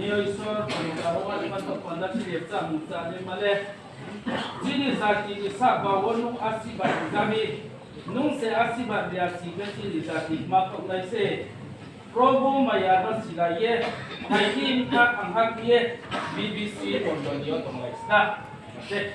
ईश्वर मले जिनी जाति साबा वनु आशीर्वाद जामी नुं से आशीर्वाद दिया सीखन जिनी जाति माफक नैसे प्रभु माया नसिलाये हाइकिन का अंहाकिये BBC बोलनियो तंगलाइस्ता नसे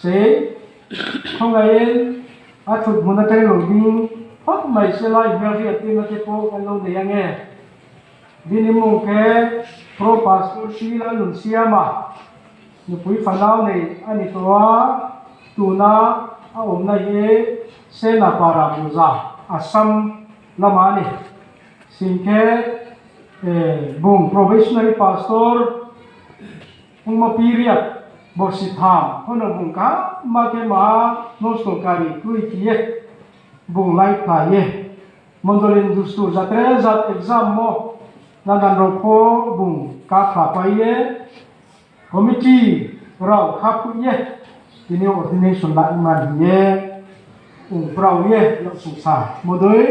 se không ai à chụp một cái lồng đinh phát mày sẽ lại về phía tiền nó sẽ po cái lồng để nghe đi niệm mong cái pro passport xí là lồng xia mà nếu quý phần nào này anh ấy toa tu na à ông này sẽ là para muza asam lama này xin cái bung probationary pastor ông mà period bố sĩ tham hôm nào bung cá mà cái mà nó sổ cari cuối kia bung lại lại ye mondolin dustu zatre zat exam mo nandan roko bung cá khá phải ye committee rau khá phụ ye ini ordination lại mà ye bung prau ye lo sung sa modoi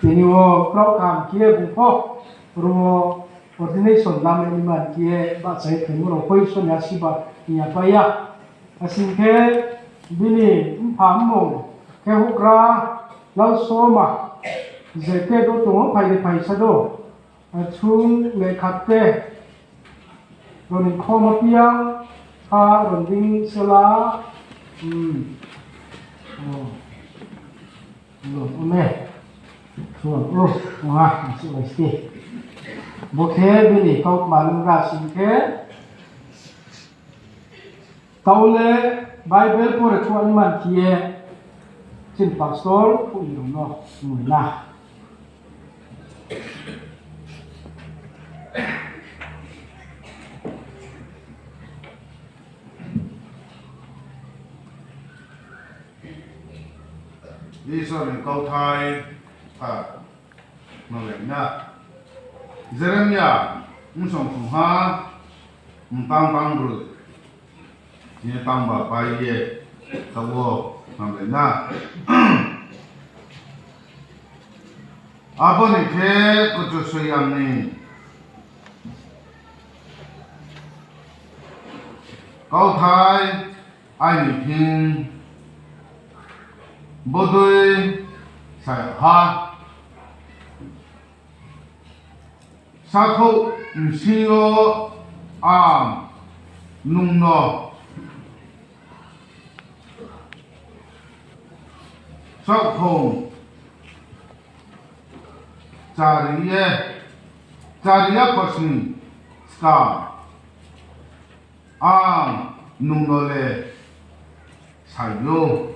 ini wo prau kam kia bung po ro ordination lam ni man kia ba sai themu ro poi so nya si ba nya pa ya asin ke bini pham mo ke hukra lau so ma je ke do to phai sa do chung le khat te ro ni kho ma piang ha ron ding sela ne chuan ha si lai sti bố thế bên này câu mà lưng ra xin thế tàu lệ Bible của được chuan man kia trên pastor phụ yêu nó người na đi sau này câu thai nó lại nha Jeremia song song ha pang ru ni pang ba pa ye ka wo nam le na abo ni ke ko to so yam ni câu thai ai ni phin bo doi sai ha sa thâu siêu nung nọ sắc hồng chariya pasni ska nung nọ le sayo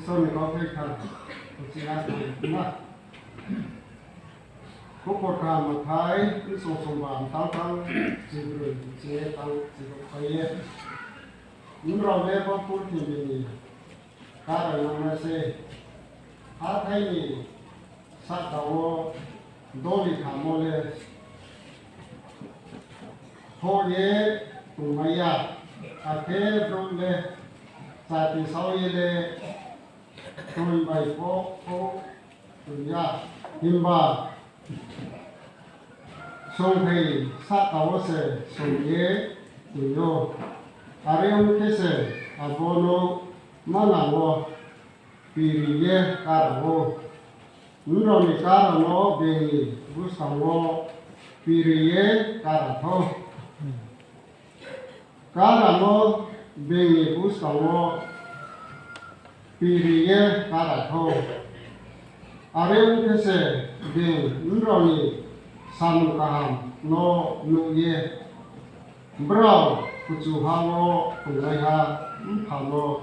sau này có cái thằng chỉ là thằng mà có một thằng mà thái cái số số vàng tăng chỉ rồi chỉ tăng chỉ có phải những rồi về phong phú thì mình cả đời năm nay sẽ há thấy gì sát đầu đôi đi thảm mồ lệ thôi ye tụi mày thế rồi lệ tại vì sau ye lệ tôi bày phố tụi ya hiểm ba song thầy sát tàu sẽ song ye tụi yo ariam thế sẽ abono manawo piri ye karawo nuro ni karano bengi busawo piri ye karatho karano bengi busawo piri ye karatho ariam thế sẽ bengi nuro ni samukaham no nuye bro kucu hawo kulaiha hawo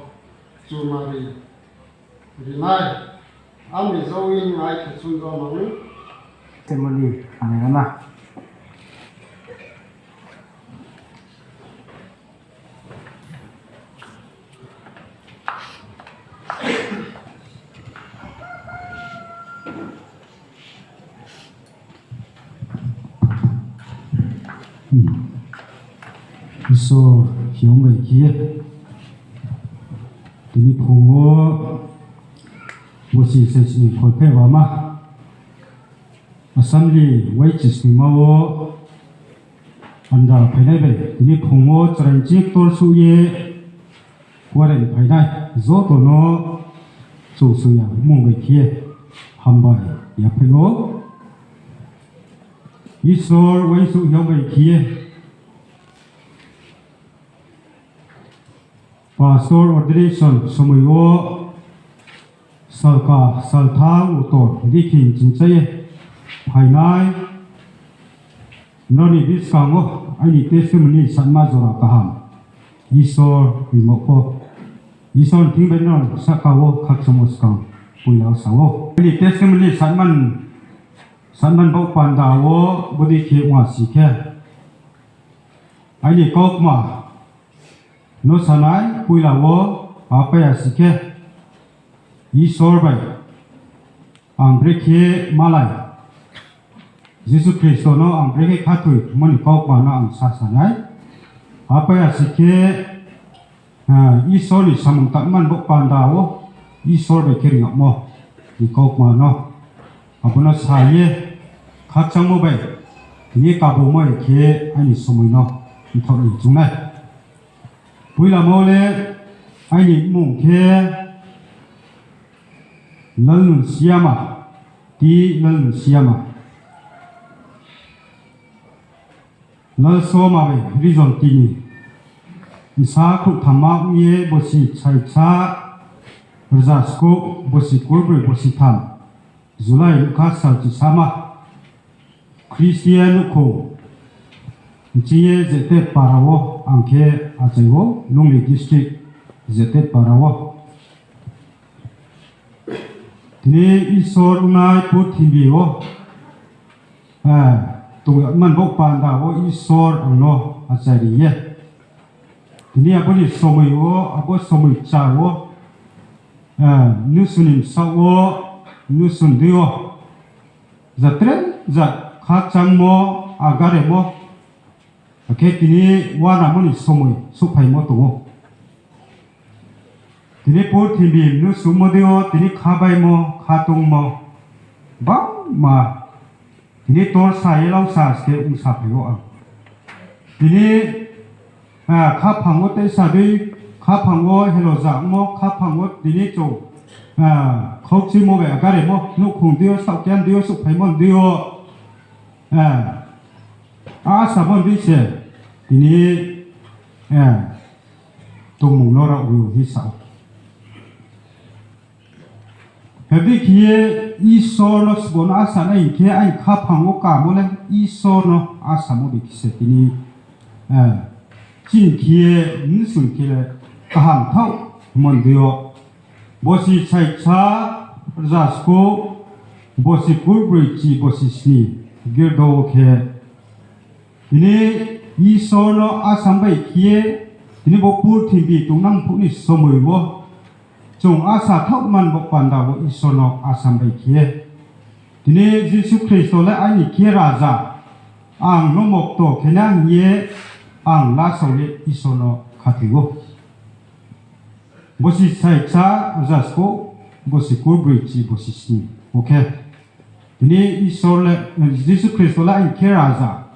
chumari rinai ami zoin ai kachun zo mangu temoli anegana so hiểu mấy kia thì đi phùng một sự sẽ chỉ khỏi phê vào mà assembly vậy chỉ sử mau anh đã phải này vậy thì đi phùng trần chiếc tôi suy ye qua đây phải này gió tổ nó chủ sử dụng mong mấy kia hambai ya phayo Isor wai su hiao bai kie pastor ordination somuyo salka salthang utor dikin jinchaye phainai noni bisango ani testimony sanma jora kaham Isor bimoko Isor tingbai non sakawo khakchamos kang puilao sawo ani testimony sanman bau pandawo budi ke wa sikhe ani kokma no sanai puilao apaya sikhe Isor bai angbreke malai Jesus Kristo no angbreke khatui moni kokma no ang sasanai apaya sikhe Isor ni samung takman bau pandawo Isor bai kering mo ni kokma no abuna saye khachang mo bai ni ka bo mo ke ani somoi no thok ni jungnai puila mo le ani mung ke lalun siama ti lalun siama lal soma bai rizon ti ni isa khu thama uye bosi chai cha rajasko bosi kurbre bosi tham Zulai Lukasa Sama Christian Ko Jie Zete Parawo Anke Azewo Lungli District Zete Parawo Tini Isor Unai Putimbiwo Tungman Bok Pandawo Isor Uno Azariye Tini Aboni Somuyo Abo Somuy Chawo Nusunim Sawo nusun dio zatren zat khachang mo agare mo ake tini wana moni somoi supai mo to tini por timbi nusu mo dio tini khabai mo khatung mo ba ma tini tor sai lau sa ske sa phayo a tini khaphango te sa dei khaphango helo za mo khaphango tini cho khóc chi mô bè cái mo nụ khủng tiêu sau kian tiêu sụp phải môn tiêu sa môn đi xe thì ní tung mùng nó ra uyu hi sao hết đi kia Isor nó sbon asa này kia anh khắp hàng ngô cả mô lên Isor nó asa mô bị xe thì ní chín kia nữ sùn kia cả hàng thâu môn tiêu bosi chai cha rasko bosi kurbrichi bosi sni girdo ke ini Isor no asambai kie ini bo pur thibi tungnam phuni somoi bo chung asa thok man bo panda bo Isor no asambai kie ini Jesus Kristo le ai kie raja ang no mok to khena ye ang la sole Isor no khatigo bosi sai cha rasko bosi kurbrichi bosi sni okay ini Isor le Jesus Kristo le ai kie raja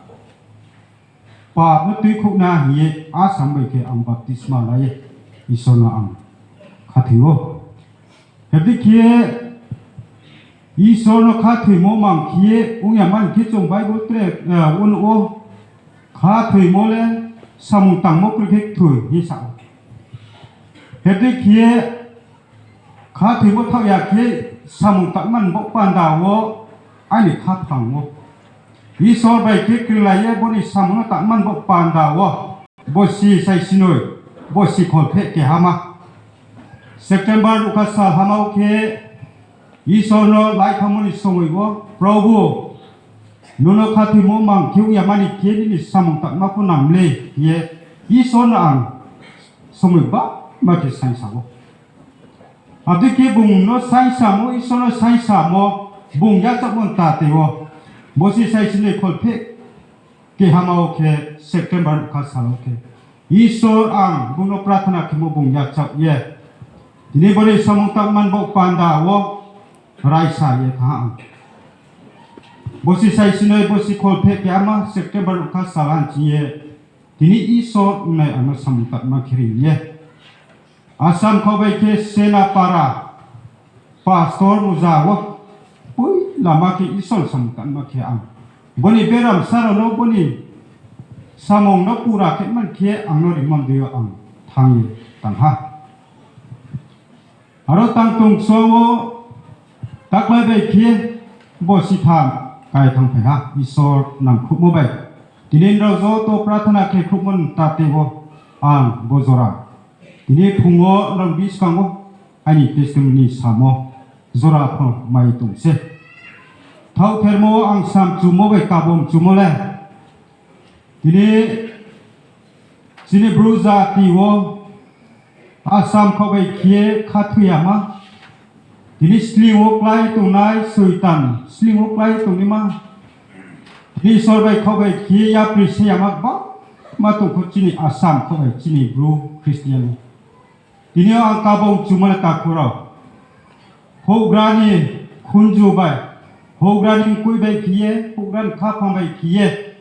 pa no tui khuk na hi asam bai ke am baptisma lai Isor na am khathiwo hebi kie Isor no khathi mo mang kie ungya man ki chung bible tre un o khathi mo le samung tang mo krikek thui hi sa hebi kie khathi mo thak ya kie samung tak man bok pan da wo ai kha phang mo Isor bai ke kilaya boni samuna tak man bok panda wo bosi sai sinoi bosi kholphe ke hama September ukasa hama ke Isor no lai khamuni somoi wo prabhu nuno khathi mo mang khiu ya mani ke ni samung tak ma ko nam le ye Isor na ang somoi ba ma ke sai sa wo adi ke bung no sai sa mo Isor no sai sa mo bung ya tak mon ta te wo bosi sai sine kholphe ke hamao ke September ka salo ke Isor ang buno prathana ke mo bung ya chap ye dine bole samung tak man bok panda wo raisa ye tha bosi sai sine bosi kholphe ke ama September ka salan chi ye dine Isor nai ama samung tak ma khiri ye asam khobai ke sena para pastor muzawo lama ke isol samkan ma ke ang boni beram saro no boni samong no pura ke man ke ang no rimam dio ang thangi tangha aro tangtung sowo taklai be ke bo sitham kai thang phe ha isor nam khu mo bai dinin ro zo to prathana ke khumon tate bo ang bozora dini phungo ram bis kango ani testimony samo zora pho mai tum se thau thermo ang sam chumo bai kabom chumo le dini sini bruza ti wo asam kho bai khie khathuyama dini sling wo klai tu nai suitan sling wo klai tu ni ma dini sor bai kho bai khie ya pri se yama ba ma tu kho chini asam kho bai chini bru christian dini ang kabom chumo le ta khuro Hograni kunju bai, hograni kui bai kiye, hogran kapang bai kiye.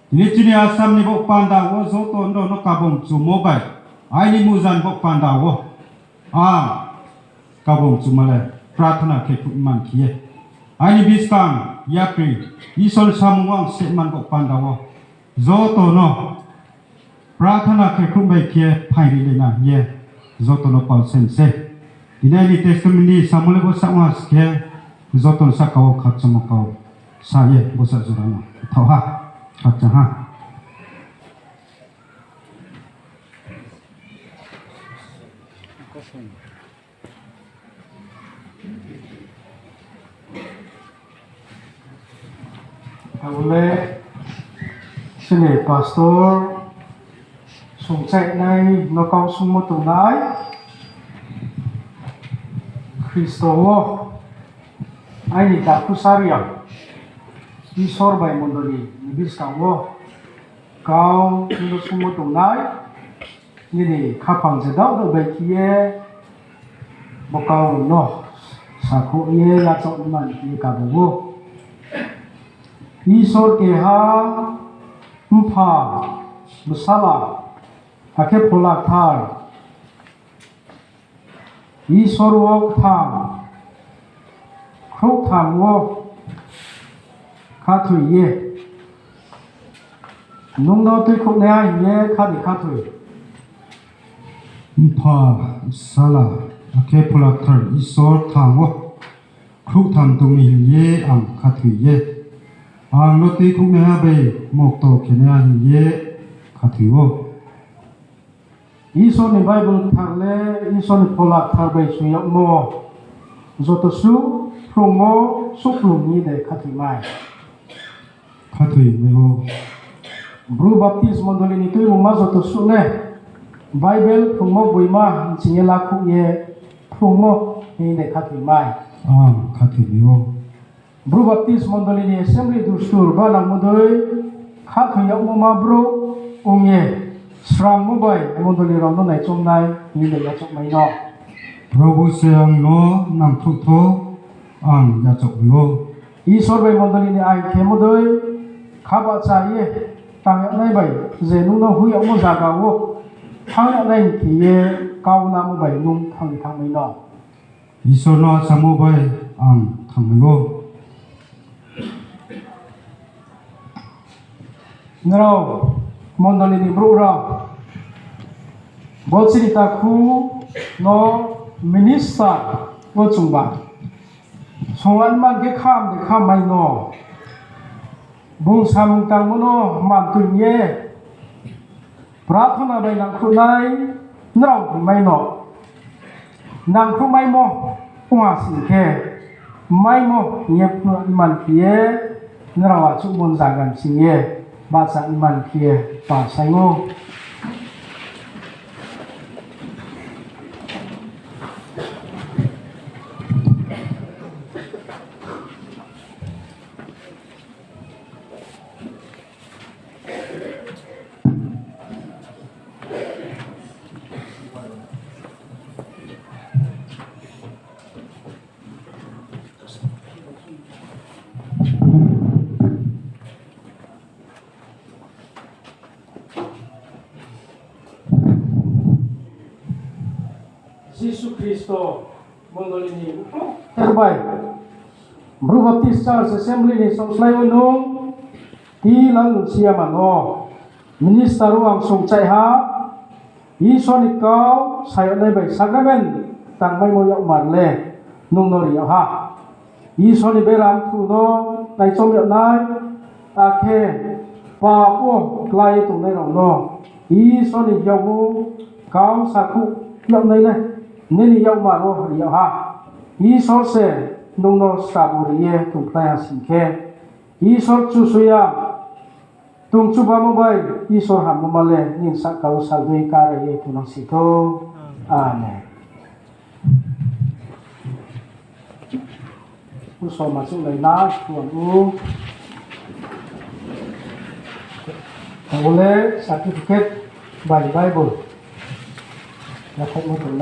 Ini cini asam ni bok panda wo zo to ndo no kabong cumo bai, aini muzan bok panda wo, kabong cumale, pratana ke kuman kiye. Aini biskang yapri, isol samuang seman bok panda wo, zo to no, pratana ke kumbai kiye pairi lena ye, zo to no pal sense. Ini testimoni samule bosa mas ke zoton sakau khachamakau saye bosa jurana thaha khachaha Awale sini pastor sungcai nai nokau sumo tunai Kristowo aini daku saria isor bai mondoli nibis kawo kau indo sumo tunai ini kapang jedau do bai kie bokau no sako ye ya chok man ki kabu isor ke ha mpa musala ake polak thar Isor wok tham krok tham wo khatui ye nung no tu khok ne ye khatui mpa sala ake pulathar isor thawo kruk tham tumi ye ang khatui ye ang no ti khuk ne ha be mok to khene ye khatui wo Isor ni Bible tharle isor ni polak thar bai suyok mo zoto su promo su plum ni de khatui mai khatui me ho bru baptist mondoli ni tu ma zoto su ne Bible promo boima chingela khu ye promo ni de khatui mai khatui me ho bru baptist mondoli ni assembly dustur ba lang modoi khatui yok mo ma bru ongye Sram mobile mondoli ram no nai chom nai ni le ya chok mai no Prabhu seang no nam thu tho ang ya chok yo Isor bai mondoli ni ai ke modoi khaba cha ye tang ya nai bai je nu no hu ya mo za ga wo thang ya nai ki ye kaw na mo bai nung thang mai no Isor no samo bai ang thang yo Nero mondoli ni bro ra bolsiri ta khu no minister wo chungba songan ma ge kham de kham mai no bung sam tang mo no man tu ye prathana bai nang khu nai nrau mai no nang khu mai mo punga si ke mai mo ye man ye nrawa chu mon zagan si ye ba sa iman kia pa sango Yesus Kristo mondolini terbaik Bro Baptist Church Assembly ni song slai unung ti lang siaman o minister ang sung chai ha ison ikaw sayo na bay sakramen tang may mo yaw marle nung nori ha ison iberam tu no nai chom yaw nai ake pa po klai tu nai rong no ison yaw mo kau saku yaw nai le neni yaw maro yaw ha ison se nung no saburiye tu playa singke ison chu suya tung coba mobile isor ham male nin sak kau salui kare itu nang situ amen usah masuk lai na tuan boleh sertifikat Bible dapat muncul